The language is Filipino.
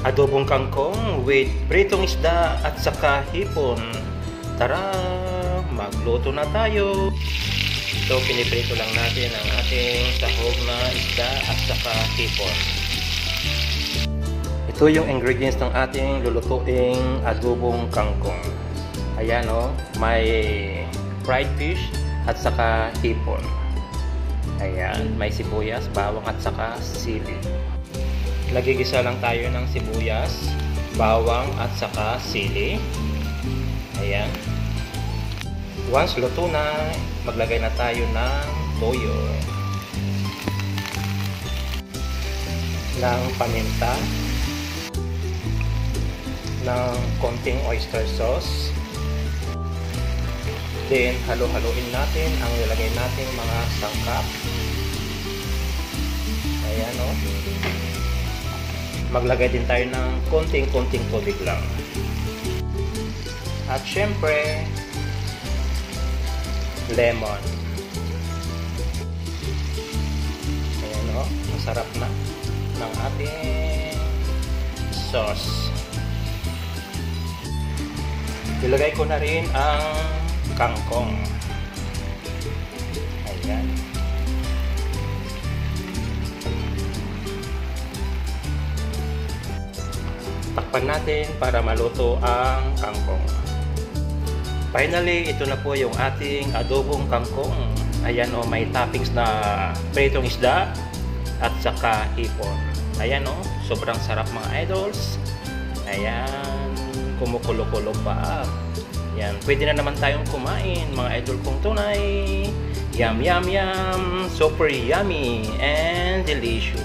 Adobong kangkong with pritong isda at saka hipon. Tara, magluto na tayo. Ito, piniprito lang natin ang ating sahog na isda at saka hipon. Ito yung ingredients ng ating lulutuing adobong kangkong. Ayan o, may fried fish at saka hipon. Ayan, may sibuyas, bawang at saka sili. Nagigisa lang tayo ng sibuyas, bawang at saka sili. Ayan. Once luto na, maglagay na tayo ng toyo, ng paminta, ng konting oyster sauce. Then halo-haloin natin ang nilagay natin mga sangkap. Ayan o. Maglagay din tayo ng konting-konting tubig lang. At syempre, lemon. Ayan o, masarap na ng ating sauce. Ilagay ko na rin ang kangkong. Ayan. Takpan natin para maluto ang kangkong. Finally, ito na po yung ating adobong kangkong. Ayan o, may toppings na pritong isda at saka hipon. Ayan o, sobrang sarap mga idols. Ayan, kumukulo-kulo pa. Ayan, pwede na naman tayong kumain mga idol kong tunay. Yum, yum, yum. Super yummy and delicious.